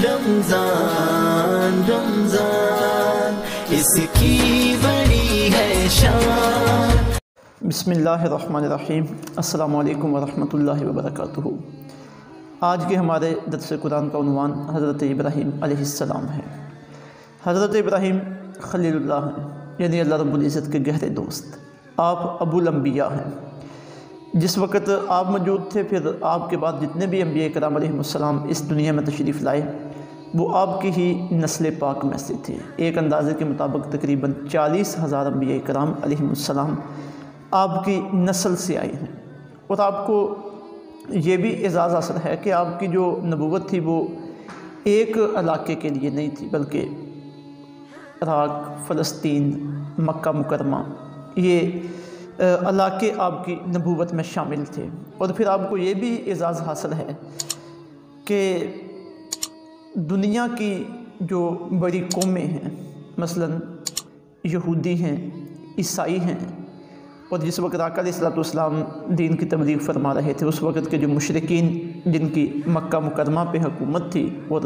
رمضان رمضان اس کی بڑی ہے شان۔ بسم اللہ الرحمن الرحیم۔ السلام علیکم ورحمۃ اللہ وبرکاتہ۔ آج کے ہمارے درس قرآن کا عنوان حضرت ابراہیم علیہ السلام ہے۔ حضرت ابراہیم خلیل اللہ ہیں، یعنی اللہ رب العزت کے گہرے دوست۔ آپ ابو الانبیاء ہیں۔ جس وقت آپ موجود تھے، پھر آپ کے بعد جتنے بھی انبیاء کرام علیہ السلام اس دنیا میں تشریف لائے، وہ آپ کی ہی نسل پاک میں سے تھے۔ ایک اندازے کے مطابق تقریباً 40,000 انبیاء کرام علیہ السلام آپ کی نسل سے آئے ہیں۔ اور آپ کو یہ بھی اعزاز حاصل ہے کہ آپ کی جو نبوت تھی وہ ایک علاقے کے لیے نہیں تھی، بلکہ عراق، فلسطین، مکہ مکرمہ، یہ علاقے آپ کی نبوت میں شامل تھے۔ اور پھر آپ کو یہ بھی اعزاز حاصل ہے کہ دنیا کی جو بڑی قومیں ہیں، مثلا یہودی ہیں، عیسائی ہیں، اور جس وقت آقا علیہ السلام دین کی تبلیغ فرما رہے تھے، اس وقت کے جو مشرکین جن کی مکہ مکرمہ پہ حکومت تھی اور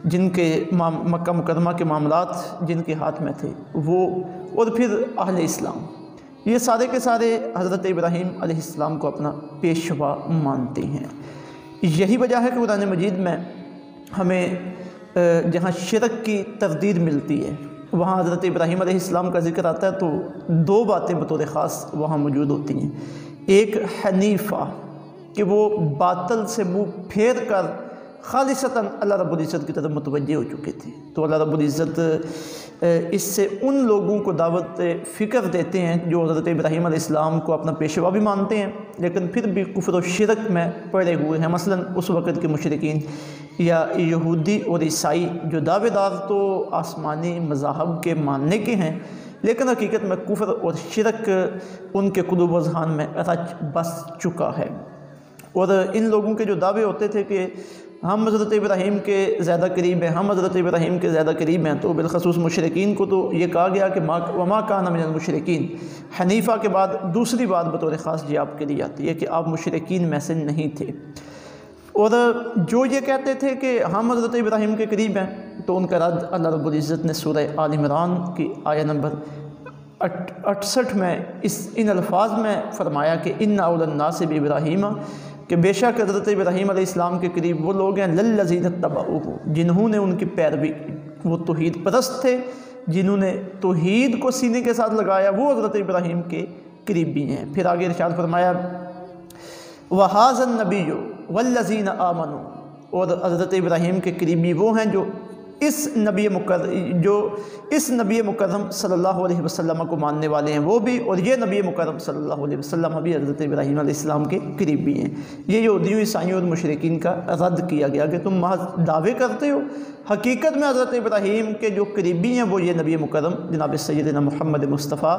جن کے مکہ مکرمہ کے معاملات جن کے ہاتھ میں تھے وہ، اور پھر اہل اسلام، یہ سارے کے سارے حضرت ابراہیم علیہ السلام کو اپنا پیشوا مانتے ہیں۔ یہی وجہ ہے کہ قرآن مجید میں ہمیں جہاں شرک کی تردید ملتی ہے، وہاں حضرت ابراہیم علیہ السلام کا ذکر آتا ہے تو دو باتیں بطور خاص وہاں موجود ہوتی ہیں۔ ایک حنیفہ، کہ وہ باطل سے منہ پھیر کر خالصتاً اللہ رب العزت کی طرف متوجہ ہو چکے تھے، تو اللہ رب العزت اس سے ان لوگوں کو دعوت فکر دیتے ہیں جو حضرت ابراہیم علیہ السلام کو اپنا پیشوا بھی مانتے ہیں لیکن پھر بھی کفر و شرک میں پڑے ہوئے ہیں۔ مثلا اس وقت کے مشرکین یا یہودی اور عیسائی جو دعوے دار تو آسمانی مذاہب کے ماننے کے ہیں، لیکن حقیقت میں کفر اور شرک ان کے قلوب و اذہان میں رچ بس چکا ہے۔ اور ان لوگوں کے جو دعوے ہوتے تھے کہ ہم حضرت ابراہیم کے زیادہ قریب ہیں، ہم حضرت ابراہیم کے زیادہ قریب ہیں، تو بالخصوص مشرکین کو تو یہ کہا گیا کہ وما کان من المشرکین۔ حنیفہ کے بعد دوسری بات بطور خاص یہ آپ کے لیے آتی ہے کہ آپ مشرکین میں سے نہیں تھے۔ اور جو یہ کہتے تھے کہ ہم حضرت ابراہیم کے قریب ہیں، تو ان کا رد اللہ رب العزت نے سورہ آل عمران کی آیہ نمبر 68 میں ان الفاظ میں فرمایا کہ ان اول الناس بابراہیم، کہ بے شک حضرت ابراہیم علیہ السلام کے قریب وہ لوگ ہیں للذین اتبعوہ، جنہوں نے ان کی پیروی کی، وہ توحید پرست تھے، جنہوں نے توحید کو سینے کے ساتھ لگایا، وہ حضرت ابراہیم کے قریبی ہیں۔ پھر آگے ارشاد فرمایا وَهَذَا النَّبِيُّ وَالَّذِينَ آمَنُوا، اور حضرت ابراہیم کے قریبی وہ ہیں جو اس نبی مکرم صلی اللہ علیہ وسلم کو ماننے والے ہیں، وہ بھی، اور یہ نبی مکرم صلی اللہ علیہ وسلم بھی حضرت ابراہیم علیہ السلام کے قریبی ہیں۔ یہ یہودیوں، عیسائیوں اور مشرکین کا رد کیا گیا کہ تم محض دعوے کرتے ہو، حقیقت میں حضرت ابراہیم کے جو قریبی ہیں وہ یہ نبی مکرم جناب سیدنا محمد مصطفیٰ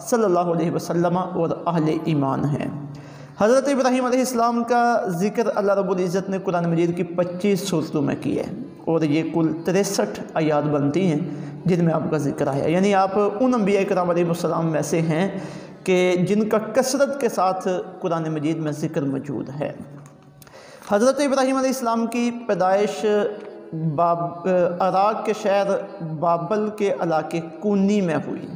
صلی اللہ علیہ وسلم اور اہل ایمان ہیں۔ حضرت ابراہیم علیہ السلام کا ذکر اللہ رب العزت نے قرآن مجید کی 25 صورتوں میں کیا ہے، اور یہ کل 63 آیات بنتی ہیں جن میں آپ کا ذکر آیا، یعنی آپ ان انبیاء کرام علیہ السلام میں سے ہیں کہ جن کا کثرت کے ساتھ قرآن مجید میں ذکر موجود ہے۔ حضرت ابراہیم علیہ السلام کی پیدائش عراق کے شہر بابل کے علاقے کونی میں ہوئی۔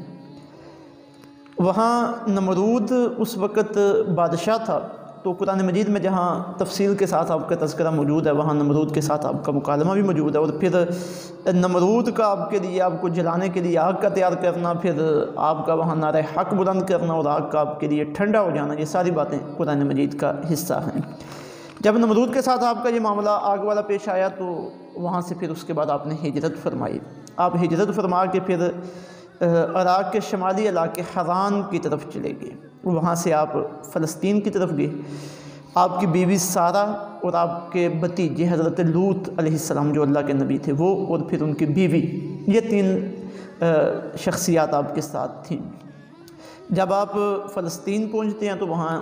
وہاں نمرود اس وقت بادشاہ تھا، تو قرآن مجید میں جہاں تفصیل کے ساتھ آپ کا تذکرہ موجود ہے، وہاں نمرود کے ساتھ آپ کا مکالمہ بھی موجود ہے، اور پھر نمرود کا آپ کے لیے، آپ کو جلانے کے لیے آگ کا تیار کرنا، پھر آپ کا وہاں نعرہ حق بلند کرنا اور آگ کا آپ کے لیے ٹھنڈا ہو جانا، یہ ساری باتیں قرآن مجید کا حصہ ہیں۔ جب نمرود کے ساتھ آپ کا یہ معاملہ آگ والا پیش آیا تو وہاں سے پھر اس کے بعد آپ نے ہجرت فرمائی۔ آپ ہجرت فرما کے پھر عراق کے شمالی علاقے حران کی طرف چلے گئے، وہاں سے آپ فلسطین کی طرف گئے۔ آپ کی بیوی سارہ اور آپ کے بھتیجے حضرت لوط علیہ السلام جو اللہ کے نبی تھے وہ، اور پھر ان کی بیوی، یہ 3 شخصیات آپ کے ساتھ تھیں۔ جب آپ فلسطین پہنچتے ہیں تو وہاں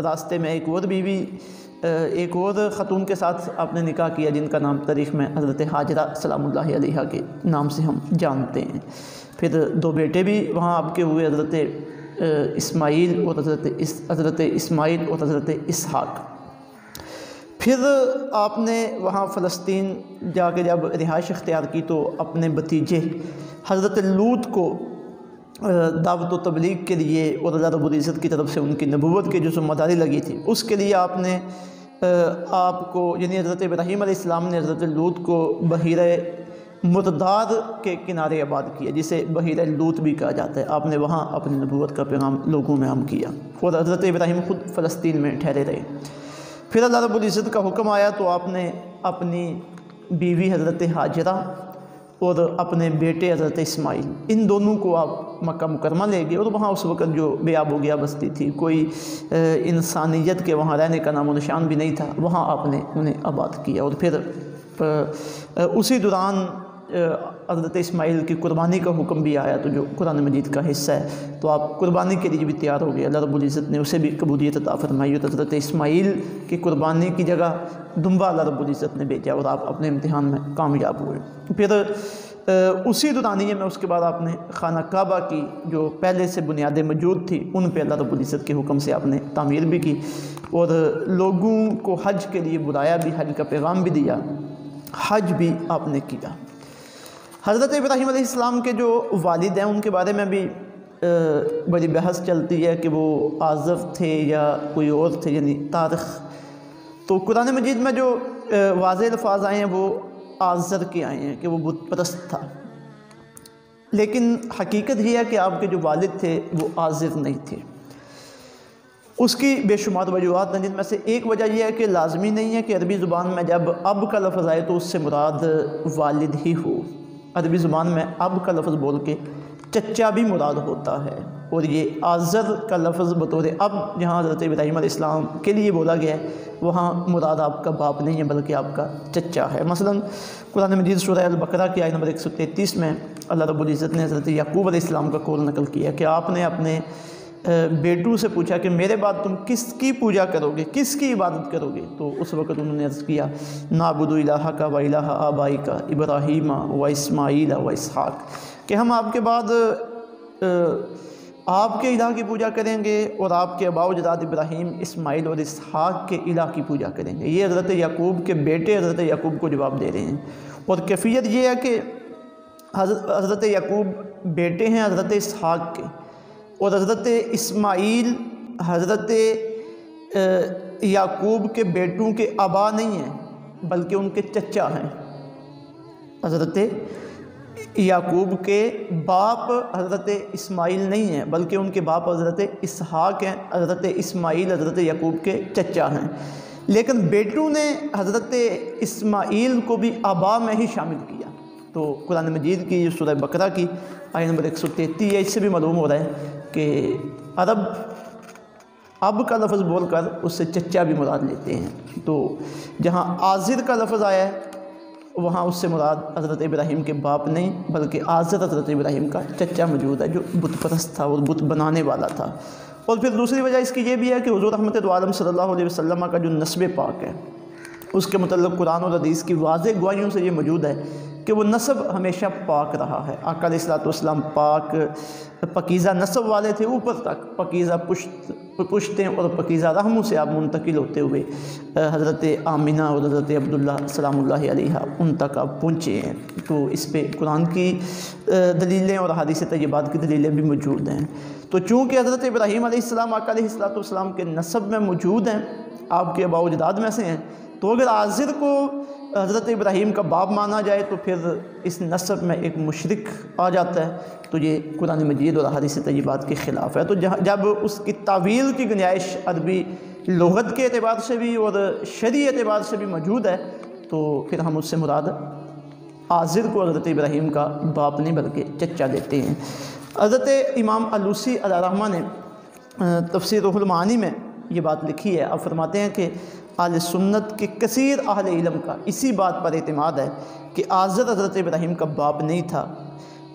راستے میں ایک اور خاتون کے ساتھ آپ نے نکاح کیا جن کا نام تاریخ میں حضرت ہاجرہ سلام اللہ علیہا کے نام سے ہم جانتے ہیں۔ پھر 2 بیٹے بھی وہاں آپ کے ہوئے، حضرت اسماعیل اور حضرت اسحاق۔ پھر آپ نے وہاں فلسطین جا کے جب رہائش اختیار کی تو اپنے بھتیجے حضرت لوط کو دعوت و تبلیغ کے لیے اور اللہ رب العزت کی طرف سے ان کی نبوت کی جو ذمہ داری لگی تھی اس کے لیے آپ نے آپ کو یعنی حضرت ابراہیم علیہ السلام نے حضرت لوط کو بحیرہ مردار کے کنارے آباد کیا، جسے بحیرہ لوط بھی کہا جاتا ہے۔ آپ نے وہاں اپنی نبوت کا پیغام لوگوں میں عام کیا اور حضرت ابراہیم خود فلسطین میں ٹھہرے رہے۔ پھر اللہ رب العزت کا حکم آیا تو آپ نے اپنی بیوی حضرت ہاجرہ اور اپنے بیٹے حضرت اسماعیل ان دونوں کو آپ مکہ مکرمہ لے گئے، اور وہاں اس وقت جو بے آب و گیا بستی تھی، کوئی انسانیت کے وہاں رہنے کا نام و نشان بھی نہیں تھا، وہاں آپ نے انہیں آباد کیا۔ اور پھر اسی دوران حضرت اسماعیل کی قربانی کا حکم بھی آیا، تو جو قرآن مجید کا حصہ ہے، تو آپ قربانی کے لیے بھی تیار ہو گئے۔ اللہ رب العزت نے اسے بھی قبولیت عطا فرمائی، اور حضرت اسماعیل کی قربانی کی جگہ دمبا اللہ رب العزت نے بھیجا، اور آپ اپنے امتحان میں کامیاب ہوئے۔ پھر اسی دورانیے میں اس کے بعد آپ نے خانہ کعبہ کی جو پہلے سے بنیادیں موجود تھی ان پہ اللہ رب العزت کے حکم سے آپ نے تعمیر بھی کی، اور لوگوں کو حج کے لیے بلایا بھی، حج کا پیغام بھی دیا، حج بھی آپ نے کیا۔ حضرت ابراہیم علیہ السلام کے جو والد ہیں ان کے بارے میں بھی بڑی بحث چلتی ہے کہ وہ آزر تھے یا کوئی اور تھے، یعنی تاریخ۔ تو قرآن مجید میں جو واضح الفاظ آئے ہیں وہ آزر کے آئے ہیں کہ وہ بت پرست تھا، لیکن حقیقت یہ ہے کہ آپ کے جو والد تھے وہ آزر نہیں تھے۔ اس کی بے شمار وجوہات ہیں، جن میں سے ایک وجہ یہ ہے کہ لازمی نہیں ہے کہ عربی زبان میں جب اب کا لفظ آئے تو اس سے مراد والد ہی ہو۔ عربی زبان میں اب کا لفظ بول کے چچا بھی مراد ہوتا ہے، اور یہ آزر کا لفظ بطور اب جہاں حضرت ابراہیم علیہ السلام کے لیے بولا گیا ہے وہاں مراد آپ کا باپ نہیں ہے بلکہ آپ کا چچا ہے۔ مثلا قرآن مجید سورہ البقرہ کی آیت نمبر 133 میں اللہ رب العزت نے حضرت یعقوب علیہ السلام کا قول نقل کیا کہ آپ نے اپنے بیٹوں سے پوچھا کہ میرے بعد تم کس کی پوجا کرو گے، کس کی عبادت کرو گے؟ تو اس وقت انہوں نے عرض کیا نعبد الہک و الہ آبائک ابراہیم و اسماعیل و اسحاق، کہ ہم آپ کے بعد آپ کے الہ کی پوجا کریں گے اور آپ کے آباء و اجداد ابراہیم، اسماعیل اور اسحاق کے الہ کی پوجا کریں گے۔ یہ حضرت یعقوب کے بیٹے حضرت یعقوب کو جواب دے رہے ہیں، اور کیفیت یہ ہے کہ حضرت یعقوب بیٹے ہیں حضرت اسحاق کے، اور حضرت اسماعیل حضرت یعقوب کے بیٹوں کے آبا نہیں ہیں بلکہ ان کے چچا ہیں۔ حضرت یعقوب کے باپ حضرت اسماعیل نہیں ہیں بلکہ ان کے باپ حضرت اسحاق ہیں۔ حضرت اسماعیل حضرت یعقوب کے چچا ہیں، لیکن بیٹوں نے حضرت اسماعیل کو بھی آبا میں ہی شامل کیا۔ تو قرآن مجید کی جو سورہ بقرہ کی آیت نمبر 133 ہے، اس سے بھی معلوم ہو رہا ہے کہ عرب اب کا لفظ بول کر اس سے چچا بھی مراد لیتے ہیں۔ تو جہاں آزر کا لفظ آیا ہے وہاں اس سے مراد حضرت ابراہیم کے باپ نہیں بلکہ آزر حضرت ابراہیم کا چچا موجود ہے جو بت پرست تھا اور بت بنانے والا تھا۔ اور پھر دوسری وجہ اس کی یہ بھی ہے کہ حضور رحمت دو عالم صلی اللہ علیہ وسلم کا جو نسب پاک ہے اس کے متعلق قرآن اور حدیث کی واضح گواہیوں سے یہ موجود ہے کہ وہ نسب ہمیشہ پاک رہا ہے۔ آقا علیہ الصلوۃ والسلام پاک پاکیزہ نسب والے تھے، اوپر تک پاکیزہ پشتیں اور پاکیزہ رحموں سے آپ منتقل ہوتے ہوئے حضرت آمینہ اور حضرت عبداللہ سلام اللہ علیہ ان تک آپ پہنچے ہیں۔ تو اس پہ قرآن کی دلیلیں اور حدیث طیبات کی دلیلیں بھی موجود ہیں۔ تو چونکہ حضرت ابراہیم علیہ السلام آقا علیہ الصلوۃ والسلام کے نسب میں موجود ہیں، آپ کے آباء و اجداد میں سے ہیں، تو اگر آزر کو حضرت ابراہیم کا باپ مانا جائے تو پھر اس نسب میں ایک مشرک آ جاتا ہے، تو یہ قرآن مجید اور حدیث طیبات کے خلاف ہے۔ تو جب اس کی تعویل کی گنجائش عربی لغت کے اعتبار سے بھی اور شرعی اعتبار سے بھی موجود ہے تو پھر ہم اس سے مراد آزر کو حضرت ابراہیم کا باپ نہیں بلکہ چچا دیتے ہیں۔ حضرت امام علوسی علیہ الرحمہ نے تفسیر روح المعانی میں یہ بات لکھی ہے، آپ فرماتے ہیں کہ اہل سنت کے کثیر اہل علم کا اسی بات پر اعتماد ہے کہ آزر حضرت ابراہیم کا باپ نہیں تھا،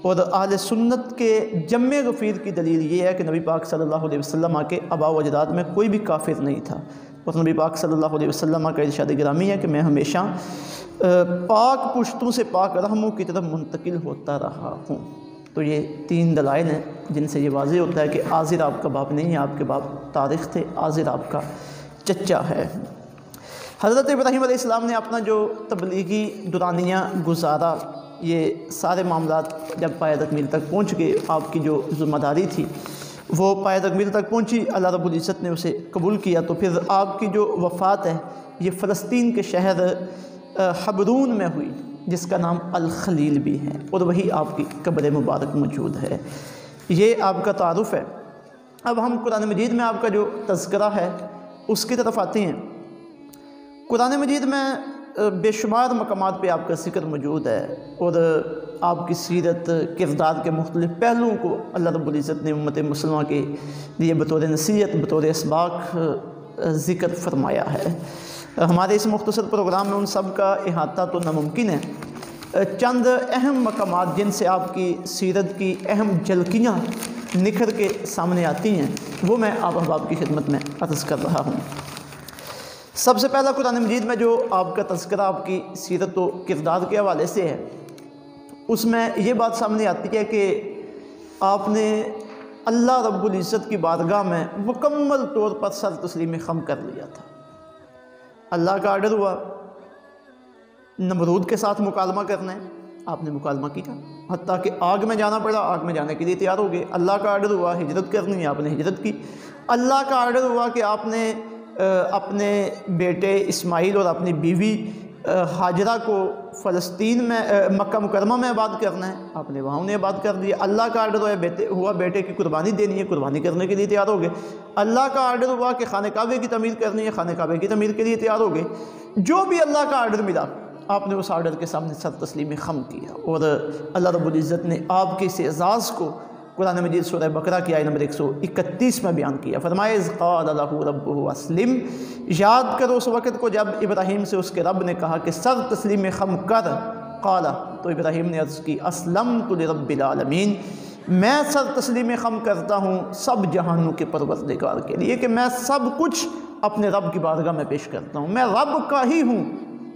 اور اہل سنت کے جمع غفیر کی دلیل یہ ہے کہ نبی پاک صلی اللہ علیہ وسلم کے آباء و اجداد میں کوئی بھی کافر نہیں تھا، اور نبی پاک صلی اللہ علیہ وسلم کا ارشاد گرامی ہے کہ میں ہمیشہ پاک پشتوں سے پاک رحموں کی طرف منتقل ہوتا رہا ہوں۔ تو یہ تین دلائل ہیں جن سے یہ واضح ہوتا ہے کہ آزر آپ کا باپ نہیں ہے، آپ کے باپ طارق تھے، آزر آپ کا چچا ہے۔ حضرت ابراہیم علیہ السلام نے اپنا جو تبلیغی دورانیہ گزارا، یہ سارے معاملات جب پایہ تکمیل تک پہنچ گئے، آپ کی جو ذمہ داری تھی وہ پایہ تکمیل تک پہنچی، اللہ رب العزت نے اسے قبول کیا، تو پھر آپ کی جو وفات ہے یہ فلسطین کے شہر حبرون میں ہوئی، جس کا نام الخلیل بھی ہے، اور وہی آپ کی قبر مبارک موجود ہے۔ یہ آپ کا تعارف ہے۔ اب ہم قرآن مجید میں آپ کا جو تذکرہ ہے اس کی طرف آتے ہیں۔ قرآن مجید میں بے شمار مقامات پہ آپ کا ذکر موجود ہے، اور آپ کی سیرت، کردار کے مختلف پہلوؤں کو اللہ رب العزت نے امت مسلمہ کے لیے بطور نصیحت، بطور اسباق ذکر فرمایا ہے۔ ہمارے اس مختصر پروگرام میں ان سب کا احاطہ تو ناممکن ہے۔ چند اہم مقامات جن سے آپ کی سیرت کی اہم جھلکیاں نکھر کے سامنے آتی ہیں وہ میں آپ احباب کی خدمت میں عرض کر رہا ہوں۔ سب سے پہلا قرآن مجید میں جو آپ کا تذکرہ آپ کی سیرت و کردار کے حوالے سے ہے، اس میں یہ بات سامنے آتی ہے کہ آپ نے اللہ رب العزت کی بارگاہ میں مکمل طور پر سر تسلیم خم کر لیا تھا۔ اللہ کا آرڈر ہوا نمرود کے ساتھ مکالمہ کرنا ہے، آپ نے مکالمہ کیا، حتیٰ کہ آگ میں جانا پڑا، آگ میں جانے کے لیے تیار ہو گئے۔ اللہ کا آرڈر ہوا ہجرت کرنی ہے، آپ نے ہجرت کی۔ اللہ کا آرڈر ہوا کہ آپ نے اپنے بیٹے اسماعیل اور اپنی بیوی ہاجرہ کو فلسطین میں مکہ مکرمہ میں آباد کرنا ہے، آپ نے وہاں انہیں آباد کر دیا۔ اللہ کا آرڈر ہوا بیٹے کی قربانی دینی ہے، قربانی کرنے کے لیے تیار ہو گئے۔ اللہ کا آرڈر ہوا کہ خانہ کعبے کی تعمیر کرنی ہے، خانہ کعبے کی تعمیر کے لیے تیار ہو گئے۔ جو بھی اللہ کا آرڈر ملا آپ نے اس آرڈر کے سامنے سر تسلیم خم کیا، اور اللہ رب العزت نے آپ کے اس اعزاز کو قرآن مجید سورہ بقرہ کی آیت نمبر 131 میں بیان کیا۔ فرمایا اذ قال لہ ربہ اسلم، یاد کرو اس وقت کو جب ابراہیم سے اس کے رب نے کہا کہ سر تسلیم خم کر، قال، تو ابراہیم نے عرض کی اسلمت لرب العالمین، میں سر تسلیم خم کرتا ہوں سب جہانوں کے پروردگار کے لیے، کہ میں سب کچھ اپنے رب کی بارگاہ میں پیش کرتا ہوں، میں رب کا ہی ہوں،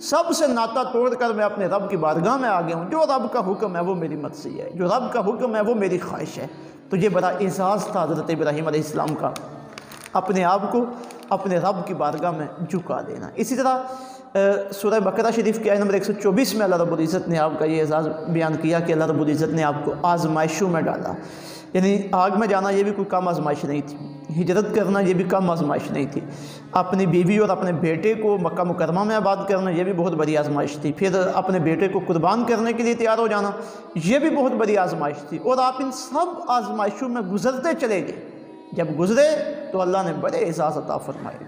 سب سے ناطہ توڑ کر میں اپنے رب کی بارگاہ میں آ گیا ہوں، جو رب کا حکم ہے وہ میری مرضی ہے، جو رب کا حکم ہے وہ میری خواہش ہے۔ تو یہ بڑا اعزاز تھا حضرت ابراہیم علیہ السلام کا، اپنے آپ کو اپنے رب کی بارگاہ میں جھکا دینا۔ اسی طرح سورہ بقرہ شریف کی آیت نمبر 124 میں اللہ رب العزت نے آپ کا یہ اعزاز بیان کیا کہ اللہ رب العزت نے آپ کو آزمائشوں میں ڈالا، یعنی آگ میں جانا یہ بھی کوئی کم آزمائش نہیں تھی، ہجرت کرنا یہ بھی کم آزمائش نہیں تھی، اپنی بیوی اور اپنے بیٹے کو مکہ مکرمہ میں آباد کرنا یہ بھی بہت بڑی آزمائش تھی، پھر اپنے بیٹے کو قربان کرنے کے لیے تیار ہو جانا یہ بھی بہت بڑی آزمائش تھی، اور آپ ان سب آزمائشوں میں گزرتے چلے گئے۔ جب گزرے تو اللہ نے بڑے اعزاز عطا فرمائے۔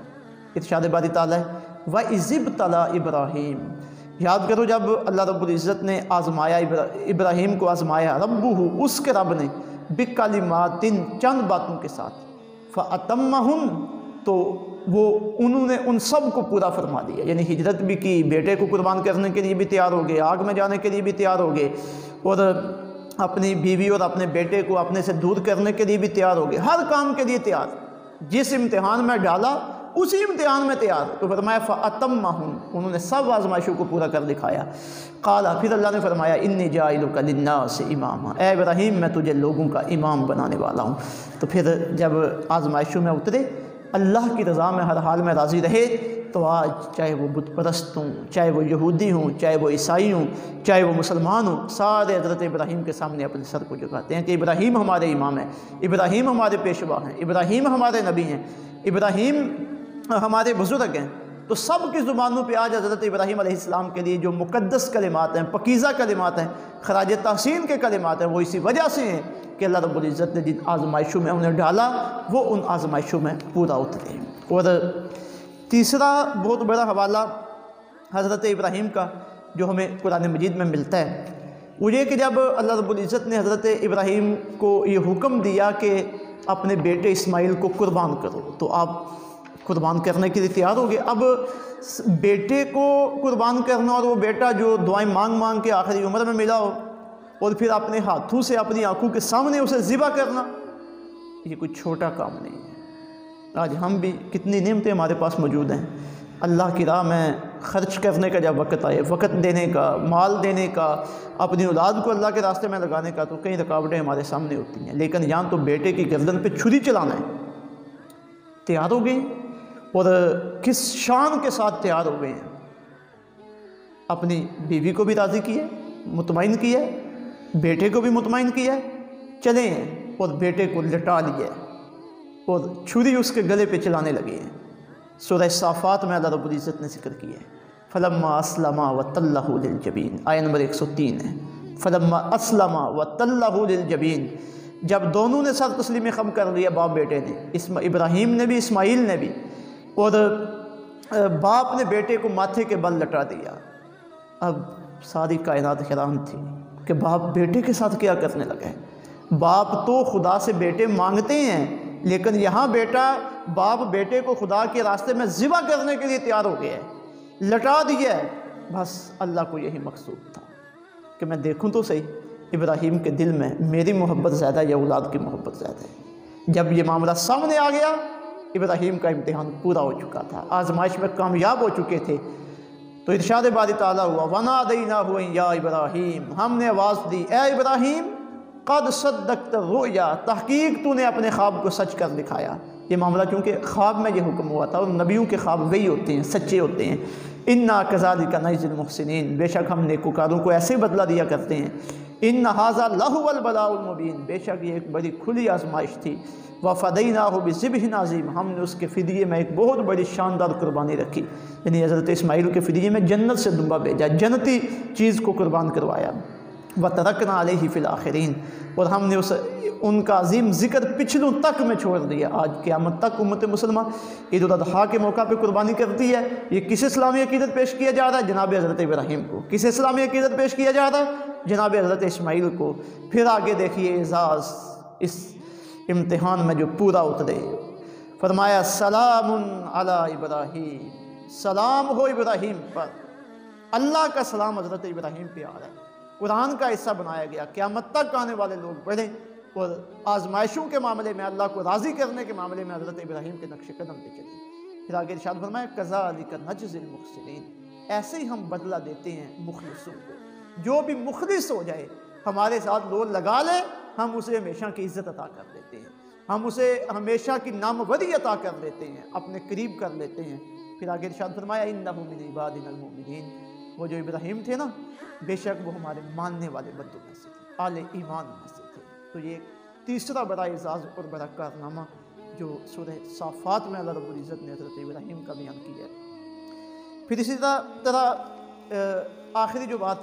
ارشاد باری تعالیٰ ہے وَإِذِ ابْتَلَىٰ إِبْرَاهِيمَ، یاد کرو جب اللہ رب العزت نے آزمایا ابراہیم کو، آزمایا ربہ، اس کے رب نے، بِکَلِمَاتٍ، چند باتوں کے ساتھ، فَأَتَمَّهُنَّ، تو وہ انہوں نے ان سب کو پورا فرما دیا، یعنی ہجرت بھی کی، بیٹے کو قربان کرنے کے لیے بھی تیار ہو گئے، آگ میں جانے کے لیے بھی تیار ہو گئے، اور اپنی بیوی اور اپنے بیٹے کو اپنے سے دور کرنے کے لیے بھی تیار ہو گئے، ہر کام کے لیے تیار، جس امتحان میں ڈالا اسی امتحان میں تیار۔ تو فرمایا فَأَتَمَّهُنَّ، انہوں نے سب آزمائشوں کو پورا کر دکھایا۔ قال، پھر اللہ نے فرمایا انی جاعلک للناس اماما، اے ابراہیم میں تجھے لوگوں کا امام بنانے والا ہوں۔ تو پھر جب آزمائشوں میں اترے، اللہ کی رضا میں ہر حال میں راضی رہے، تو آج چاہے وہ بت پرست ہوں، چاہے وہ یہودی ہوں، چاہے وہ عیسائی ہوں، چاہے وہ مسلمان ہوں، سارے حضرت ابراہیم کے سامنے اپنے سر کو جھکاتے ہیں کہ ابراہیم ہمارے امام ہیں، ابراہیم ہمارے پیشوا ہیں، ابراہیم ہمارے نبی ہیں، ابراہیم ہمارے بزرگ ہیں۔ تو سب کی زبانوں پہ آج حضرت ابراہیم علیہ السلام کے لیے جو مقدس کلمات ہیں، پاکیزہ کلمات ہیں، خراج تحسین کے کلمات ہیں، وہ اسی وجہ سے ہیں کہ اللہ رب العزت نے جن آزمائشوں میں انہیں ڈالا وہ ان آزمائشوں میں پورا اترے۔ اور تیسرا بہت بڑا حوالہ حضرت ابراہیم کا جو ہمیں قرآن مجید میں ملتا ہے وہ یہ کہ جب اللہ رب العزت نے حضرت ابراہیم کو یہ حکم دیا کہ اپنے بیٹے اسماعیل کو قربان کرو، تو آپ قربان کرنے کے لیے تیار ہو گئے۔ اب بیٹے کو قربان کرنا، اور وہ بیٹا جو دعائیں مانگ مانگ کے آخری عمر میں ملا ہو، اور پھر اپنے ہاتھوں سے اپنی آنکھوں کے سامنے اسے ذبح کرنا، یہ کوئی چھوٹا کام نہیں ہے۔ آج ہم بھی کتنی نعمتیں ہمارے پاس موجود ہیں، اللہ کی راہ میں خرچ کرنے کا جب وقت آئے، وقت دینے کا، مال دینے کا، اپنی اولاد کو اللہ کے راستے میں لگانے کا، تو کئی رکاوٹیں ہمارے سامنے ہوتی ہیں، لیکن یہاں تو بیٹے کی گردن پہ چھری چلانا ہے۔ تیار ہو گئے، اور کس شان کے ساتھ تیار ہوئے ہیں، اپنی بیوی کو بھی راضی کیا، مطمئن کیا، بیٹے کو بھی مطمئن کیا، چلے ہیں اور بیٹے کو لٹا لیا اور چھری اس کے گلے پہ چلانے لگے ہیں۔ سورہ صافات میں اللہ رب العزت نے ذکر کیا ہے فلما اسلما وتلہ للجبین، آیہ نمبر 103 ہے، فلما اسلما وتلہ للجبین، جب دونوں نے سر تسلیم خم کر لیا، باپ بیٹے نے، ابراہیم نے بھی اسماعیل نے بھی، اور باپ نے بیٹے کو ماتھے کے بل لٹا دیا۔ اب ساری کائنات حیران تھی کہ باپ بیٹے کے ساتھ کیا کرنے لگا ہے۔ باپ تو خدا سے بیٹے مانگتے ہیں، لیکن یہاں باپ بیٹے کو خدا کے راستے میں ذبح کرنے کے لیے تیار ہو گیا ہے، لٹا دیا ہے۔ بس اللہ کو یہی مقصود تھا کہ میں دیکھوں تو صحیح ابراہیم کے دل میں میری محبت زیادہ ہے یا اولاد کی محبت زیادہ ہے۔ جب یہ معاملہ سامنے آ گیا، ابراہیم کا امتحان پورا ہو چکا تھا، آزمائش میں کامیاب ہو چکے تھے، تو ارشاد باری تعالیٰ ہوا وَنَادَيْنَاهُ يَا ابراہیم، ہم نے آواز دی اے ابراہیم قد صدقت الرؤیا، تحقیق تو نے اپنے خواب کو سچ کر دکھایا۔ یہ معاملہ کیونکہ خواب میں یہ حکم ہوا تھا، اور نبیوں کے خواب وہی ہوتے ہیں، سچے ہوتے ہیں۔ اِنَّا كَذَلِكَ نَجْزِي الْمُحْسِنِينَ، بے شک ہم نیکوکاروں کو ایسے بدلہ دیا کرتے ہیں۔ اِنَّ هَذَا لَهُوَ الْبَلَاءُ الْمُبِينُ، بے شک یہ ایک بڑی کھلی آزمائش تھی۔ وَفَدَيْنَاهُ بِذِبْحٍ عَظِيمٍ، ہم نے اس کے فدیے میں ایک بہت بڑی شاندار قربانی رکھی، یعنی حضرت اسماعیل کے فدیے میں جنت سے دمبا بھیجا، جنتی چیز کو قربان کروایا۔ وَتَرَكْنَا عَلَيْهِ فِي الْآخِرِينَ، اور ہم نے ان کا عظیم ذکر پچھلوں تک میں چھوڑ دیا۔ آج قیامت تک امت مسلمہ عید الاضحیٰ کے موقع پہ قربانی کرتی ہے۔ یہ کس اسلامی عقیدت پیش کیا جا رہا ہے؟ جناب حضرت ابراہیم کو۔ کس اسلامی عقیدت پیش کیا جا رہا ہے؟ جناب حضرت اسماعیل کو۔ پھر آگے دیکھیے اعزاز اس امتحان میں جو پورا اترے، فرمایا سلام علی ابراہیم، سلام ہو ابراہیم پر۔ اللہ کا سلام حضرت ابراہیم پہ آ رہا ہے، قرآن کا حصہ بنایا گیا، قیامت تک آنے والے لوگ پڑھیں، اور آزمائشوں کے معاملے میں، اللہ کو راضی کرنے کے معاملے میں حضرت ابراہیم کے نقش قدم پہ چلیں۔ پھر آگے ارشاد فرمایا کذالک نجزی المحسنین، ایسے ہی ہم بدلہ دیتے ہیں مخلصوں کو۔ جو بھی مخلص ہو جائے، ہمارے ساتھ لو لگا لے، ہم اسے ہمیشہ کی عزت عطا کر دیتے ہیں، ہم اسے ہمیشہ کی ناموری عطا کر دیتے ہیں، اپنے قریب کر لیتے ہیں۔ پھر آگے ارشاد فرمایا انہ من عبادنا المؤمنین، وہ جو ابراہیم تھے نا، بے شک وہ ہمارے ماننے والے بندوں میں سے تھے، اہل ایمان میں سے تھے۔ تو یہ تیسرا بڑا اعزاز اور بڑا کارنامہ جو سورہ صافات میں اللہ رب العزت نے حضرت ابراہیم کا بیان کیا ہے۔ پھر اسی طرح آخری جو بات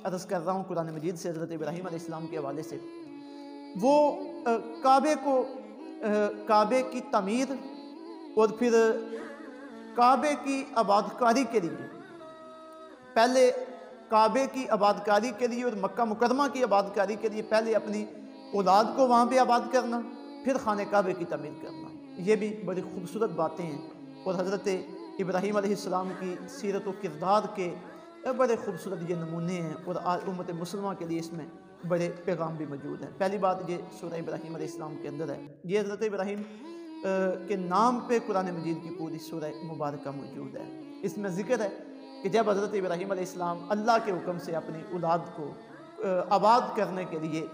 عرض کر رہا ہوں قرآن مجید سے حضرت ابراہیم علیہ السلام کے حوالے سے، وہ کعبے کی تعمیر اور پھر کعبے کی آبادکاری کے لیے، پہلے کعبے کی آبادکاری کے لیے اور مکہ مکرمہ کی آبادکاری کے لیے پہلے اپنی اولاد کو وہاں پہ آباد کرنا، پھر خانہ کعبے کی تعمیر کرنا، یہ بھی بڑی خوبصورت باتیں ہیں۔ اور حضرت ابراہیم علیہ السلام کی سیرت و کردار کے بڑے خوبصورت یہ نمونے ہیں، اور امت مسلمہ کے لیے اس میں بڑے پیغام بھی موجود ہیں۔ پہلی بات یہ سورہ ابراہیم علیہ السلام کے اندر ہے، یہ حضرت ابراہیم کے نام پہ قرآن مجید کی پوری سورہ مبارکہ موجود ہے۔ اس میں ذکر ہے کہ جب حضرت ابراہیم علیہ السلام اللہ کے حکم سے اپنی اولاد کو آباد کرنے کے لیے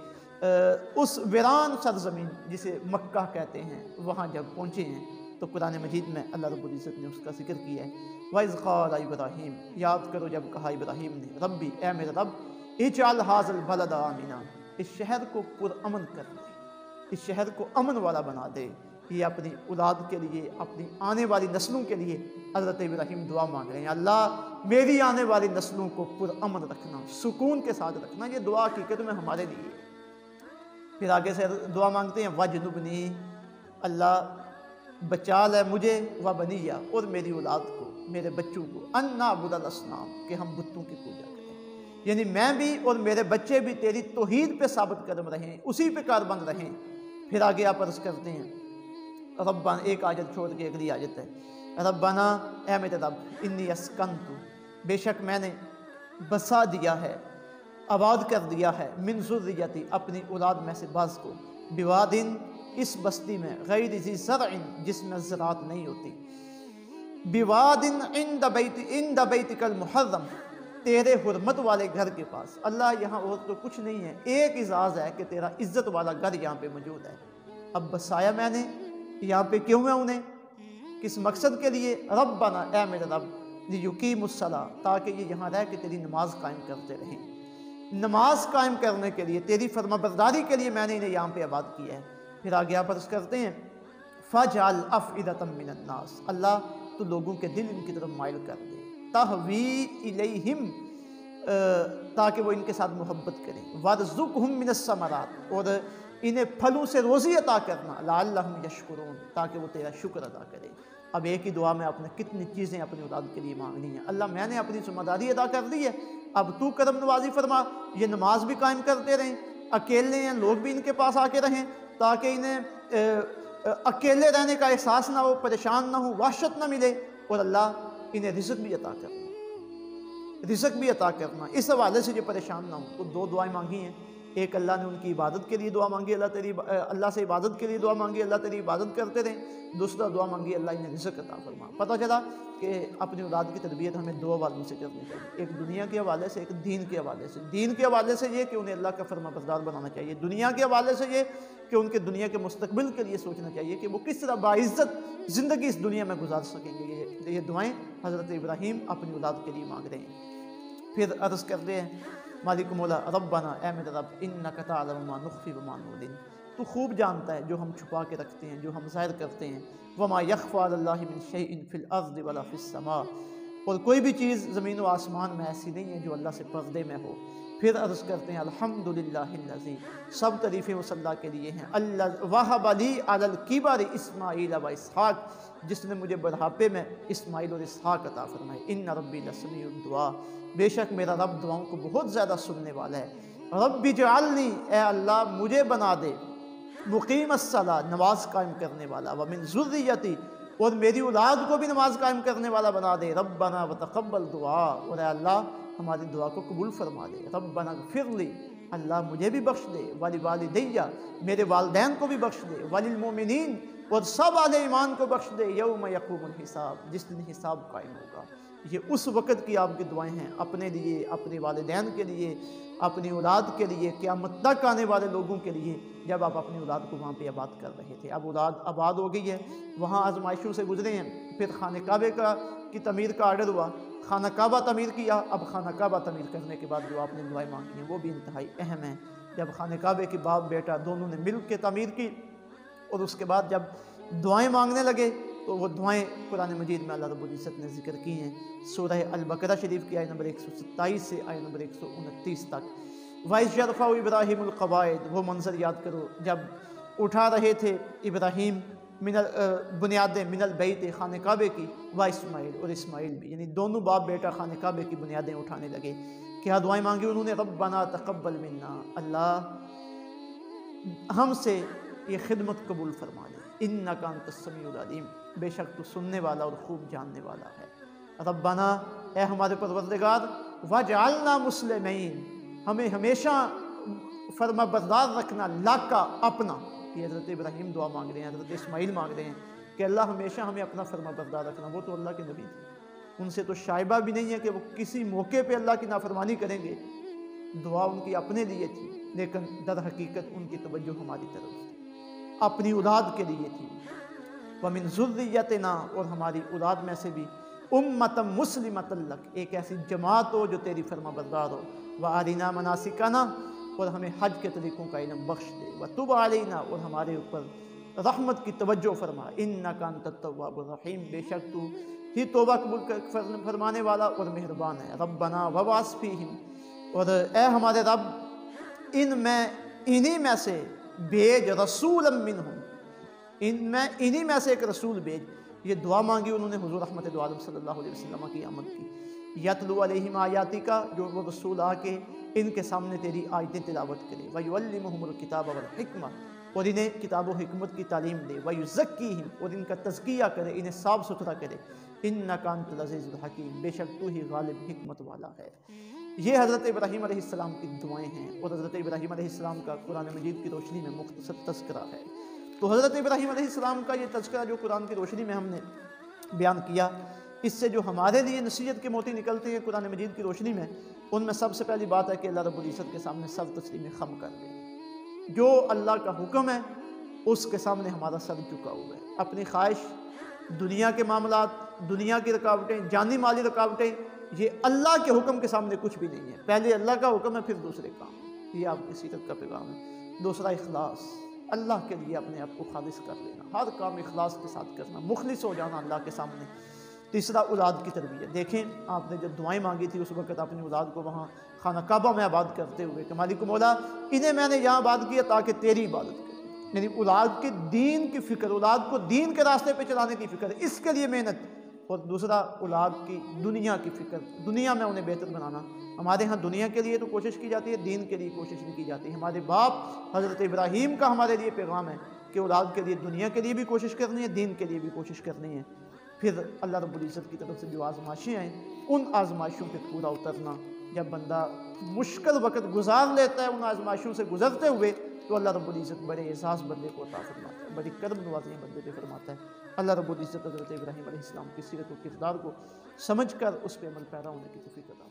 اس ویران سرزمین جسے مکہ کہتے ہیں وہاں جب پہنچے ہیں، تو قرآن مجید میں اللہ رب العزت نے اس کا ذکر کیا ہے۔ وَإِذْ قَالَ ابراہیم، یاد کرو جب کہا ابراہیم نے، ربی اے میرے رب، اجعل هَذَا الْبَلَدَ آمِنًا، اس شہر کو پرامن کر دے، اس شہر کو امن والا بنا دے۔ یہ اپنی اولاد کے لیے، اپنی آنے والی نسلوں کے لیے حضرت ابراہیم دعا مانگ رہے ہیں، اللہ میری آنے والی نسلوں کو پرامن رکھنا، سکون کے ساتھ رکھنا۔ یہ دعا حقیقت میں ہمارے لیے۔ پھر آگے سے دعا مانگتے ہیں وَجْنُبْنِی، اللہ بچا لے مجھے، وَبَنِیَّ، اور میری اولاد کو، میرے بچوں کو، أَن نَعْبُدَ الْأَصْنَامَ، کہ ہم بتوں کی پوجا کریں، یعنی میں بھی اور میرے بچے بھی تیری توحید پہ ثابت قدم رہیں، اسی پہ کاربند رہیں۔ پھر آگے آپ عرض کرتے ہیں ربنا، ایک آیت چھوڑ کے اگلی آیت ہے، ربنا اے میرے رب، انی اسکنت، بے شک میں نے بسا دیا ہے، آباد کر دیا ہے، من ذریتی، اپنی اولاد میں سے بعض کو، بوادن، اس بستی میں، غیر ذی زرع، جس میں زراعت نہیں ہوتی، بوادن عند بیتک المحرم، تیرے حرمت والے گھر کے پاس۔ اللہ یہاں اور تو کچھ نہیں ہے، ایک اعزاز ہے کہ تیرا عزت والا گھر یہاں پہ موجود ہے۔ اب بسایا میں نے، یہاں پہ کیوں ہے انہیں؟ کس مقصد کے لیے؟ ربنا اے میرے رب، لیقیموا الصلاۃ، تاکہ یہ یہاں رہ کے تیری نماز قائم کرتے رہیں۔ نماز قائم کرنے کے لیے، تیری فرما برداری کے لیے میں نے انہیں یہاں پہ آباد کیا ہے۔ پھر آگے آپ عرض کرتے ہیں فَجْعَلْ أَفْئِدَةً مِّنَ النَّاسِ، اللہ تو لوگوں کے دل ان کی طرف مائل کر دے، تَهْوِي إِلَيْهِمْ، تاکہ وہ ان کے ساتھ محبت کریں، وَارْزُقْهُم مِّنَ الثَّمَرَاتِ، اور انہیں پھلوں سے روزی عطا کرنا، لَعَلَّهُمْ يَشْكُرُونَ، تاکہ وہ تیرا شکر ادا کریں۔ اب ایک ہی دعا میں آپ نے کتنی چیزیں اپنی اولاد کے لیے مانگنی ہیں۔ اللہ میں نے اپنی ذمہ داری ادا کر دی ہے، اب تو کرم نوازی فرما، یہ نماز بھی قائم کرتے رہیں، اکیلے ہیں لوگ بھی ان کے پاس آ کے رہیں، تاکہ انہیں اکیلے رہنے کا احساس نہ ہو، پریشان نہ ہو، وحشت نہ ملے، اور اللہ انہیں رزق بھی عطا کرنا، رزق بھی عطا کرنا، اس حوالے سے جو پریشان نہ ہو۔ تو دو دعائیں مانگی ہیں، ایک اللہ نے ان کی عبادت کے لیے دعا مانگی، اللہ سے عبادت کے لیے دعا مانگی، اللہ تیری عبادت کرتے رہیں۔ دوسرا دعا مانگی اللہ انہیں رزق عطا فرما۔ پتہ چلا کہ اپنی اولاد کی تربیت ہمیں دو حوالوں سے کرنی چاہیے، ایک دنیا کے حوالے سے، ایک دین کے حوالے سے۔ دین کے حوالے سے یہ کہ انہیں اللہ کا فرما بردار بنانا چاہیے، دنیا کے حوالے سے یہ کہ ان کے دنیا کے مستقبل کے لیے سوچنا چاہیے کہ وہ کس طرح باعزت زندگی اس دنیا میں گزار سکیں گے۔ یہ دعائیں حضرت ابراہیم اپنی اولاد کے لیے مانگ رہے ہیں۔ پھر عرض کرتے ہیں مالک مولا ربنا اے میرے رب انک تعلم ما نخفی وما نعلن، تو خوب جانتا ہے جو ہم چھپا کے رکھتے ہیں، جو ہم ظاہر کرتے ہیں۔ وما یخفی علی اللہ من شیء فی الارض ولا فی السماء، اور کوئی بھی چیز زمین و آسمان میں ایسی نہیں ہے جو اللہ سے پردے میں ہو۔ پھر عرض کرتے ہیں الحمدللہ الذی، سب تعریفیں اس اللہ کے لیے ہیں، اللہ وہب لی علی الکبر اسماعیل و اسحاق، جس نے مجھے بڑھاپے میں اسماعیل اور اسحاق عطا فرمائے۔ ان ربی لسمیع الدعاء، بے شک میرا رب دعاؤں کو بہت زیادہ سننے والا ہے۔ رب اجعلنی، اے اللہ مجھے بنا دے، مقیم الصلاۃ، نماز قائم کرنے والا، ومن ذریتی، اور میری اولاد کو بھی نماز قائم کرنے والا بنا دے۔ ربنا وتقبل دعا، اور اے اللہ ہماری دعا کو قبول فرما دے۔ ربنا اغفر لی، اللہ مجھے بھی بخش دے، ولوالدیہ، میرے والدین کو بھی بخش دے، وللمؤمنین، اور سب اہل ایمان کو بخش دے، یوم یقوم الحساب، جس دن حساب قائم ہوگا۔ یہ اس وقت کی آپ کی دعائیں ہیں، اپنے لیے، اپنے والدین کے لیے، اپنی اولاد کے لیے، قیامت تک آنے والے لوگوں کے لیے، جب آپ اپنی اولاد کو وہاں پہ آباد کر رہے تھے۔ اب اولاد آباد ہو گئی ہے، وہاں آزمائشوں سے گزرے ہیں، پھر خانہ کعبے کی تعمیر کا آرڈر ہوا، خانہ کعبہ تعمیر کیا۔ اب خانہ کعبہ تعمیر کرنے کے بعد جو آپ نے دعائیں مانگی ہیں وہ بھی انتہائی اہم ہیں۔ جب خانہ کعبے کی باپ بیٹا دونوں نے مل کے تعمیر کی، اور اس کے بعد جب دعائیں مانگنے لگے تو وہ دعائیں قرآن مجید میں اللہ رب العزت نے ذکر کی ہیں۔ سورہ البقرہ شریف کی آیت نمبر 127 سے آیت نمبر 129 تک۔ وَإِذْ يَرْفَعُ إِبْرَاهِيمُ الْقَوَاعِدَ، وہ منظر یاد کرو جب اٹھا رہے تھے ابراہیم بنیادیں من البیت، خانہ کعبے کی، و اسماعیل، اور اسماعیل بھی، یعنی دونوں باپ بیٹا خانہ کعبے کی بنیادیں اٹھانے لگے۔ کیا دعائیں مانگی انہوں نے؟ ربنا تقبل منا، اللہ ہم سے یہ خدمت قبول فرما لے، انک انت السمیع العلیم، بے شک تو سننے والا اور خوب جاننے والا ہے۔ ربنا، اے ہمارے پروردگار، وجعلنا مسلمین، ہمیں ہمیشہ فرما بردار رکھنا، لاکا، اپنا۔ یہ حضرت ابراہیم دعا مانگ رہے ہیں، حضرت اسماعیل مانگ رہے ہیں کہ اللہ ہمیشہ ہمیں اپنا فرما بردار رکھنا۔ وہ تو اللہ کے نبی تھے، ان سے تو شائبہ بھی نہیں ہے کہ وہ کسی موقع پہ اللہ کی نافرمانی کریں گے۔ دعا ان کی اپنے لیے تھی، لیکن در حقیقت ان کی توجہ ہماری طرف تھی، اپنی اولاد کے لیے تھی۔ وَمِن ذُرِّيَّتِنَا، اور ہماری اولاد میں سے بھی، اُمَّةً مُسْلِمَةً لَكَ، ایک ایسی جماعت ہو جو تیری فرما بردار ہو۔ وَأَرِنَا مَنَاسِكَنَا، اور ہمیں حج کے طریقوں کا علم بخش دے۔ وَتُبْ عَلَيْنَا، اور ہمارے اوپر رحمت کی توجہ فرما۔ اِنَّكَ أَنْتَ التَّوَّابُ الرَّحِيمُ، بے شک تو ہی توبہ قبول فرمانے والا اور مہربان ہے۔ رَبَّنَا وَبَعِثْ فِيهِمْ، اور اے ہمارے رب انہی میں سے بھیج، رسولا منہم، انہی میں سے ایک رسول بھیج۔ یہ دعا مانگی انہوں نے حضور رحمت دو عالم صلی اللہ علیہ وسلم کی آمد کی۔ یتلو علیہم آیاتی کا، جو وہ رسول آ کے ان کے سامنے تیری آیتیں تلاوت کرے۔ ویعلمہم الکتاب والحکمہ، اور انہیں کتاب و حکمت کی تعلیم دے۔ ویزکیہم، اور ان کا تزکیہ کرے، انہیں صاف ستھرا کرے۔ انک انت العزیز الحکیم، بے شک تو ہی غالب حکمت والا ہے۔ یہ حضرت ابراہیم علیہ السلام کی دعائیں ہیں، اور حضرت ابراہیم علیہ السلام کا قرآن مجید کی روشنی میں مختصر تذکرہ ہے۔ تو حضرت ابراہیم علیہ السلام کا یہ تذکرہ جو قرآن کی روشنی میں ہم نے بیان کیا، اس سے جو ہمارے لیے نصیحت کے موتی نکلتے ہیں قرآن مجید کی روشنی میں، ان میں سب سے پہلی بات ہے کہ اللہ رب العزت کے سامنے سر تسلیم خم کر دے۔ جو اللہ کا حکم ہے اس کے سامنے ہمارا سر جھکا ہوا ہے، اپنی خواہش دنیا کے معاملات، دنیا کی رکاوٹیں، جانی مالی رکاوٹیں، یہ اللہ کے حکم کے سامنے کچھ بھی نہیں ہے۔ پہلے اللہ کا حکم ہے، پھر دوسرے کام۔ یہ آپ کی سیرت کا پیغام ہے۔ دوسرا اخلاص، اللہ کے لیے اپنے آپ کو خالص کر لینا، ہر کام اخلاص کے ساتھ کرنا، مخلص ہو جانا اللہ کے سامنے۔ تیسرا اولاد کی تربیت۔ دیکھیں آپ نے جب دعائیں مانگی تھی اس وقت اپنی اولاد کو وہاں خانہ کعبہ میں آباد کرتے ہوئے کہ مالک مولا انہیں میں نے یہاں آباد کیا تاکہ تیری عبادت کریں، یعنی اولاد کے دین کی فکر، اولاد کو دین کے راستے پہ چلانے کی فکر، اس کے لیے محنت۔ اور دوسرا اولاد کی دنیا کی فکر، دنیا میں انہیں بہتر بنانا۔ ہمارے ہاں دنیا کے لیے تو کوشش کی جاتی ہے، دین کے لیے کوشش نہیں کی جاتی۔ ہمارے باپ حضرت ابراہیم کا ہمارے لیے پیغام ہے کہ اولاد کے لیے دنیا کے لیے بھی کوشش کرنی ہے، دین کے لیے بھی کوشش کرنی ہے۔ پھر اللہ رب العزت کی طرف سے جو آزمائشیں ہیں ان آزمائشوں پہ پورا اترنا۔ جب بندہ مشکل وقت گزار لیتا ہے ان آزمائشوں سے گزرتے ہوئے تو اللہ رب العزت بڑے احساس بندے کو عطا فرماتا ہے، بڑی کرم نوازیاں بندے پہ فرماتا ہے۔ اللہ رب العزت حضرت ابراہیم علیہ السلام کی سیرت و کردار کو سمجھ کر اس پہ عمل پیرا ہونے کی توفیق عطا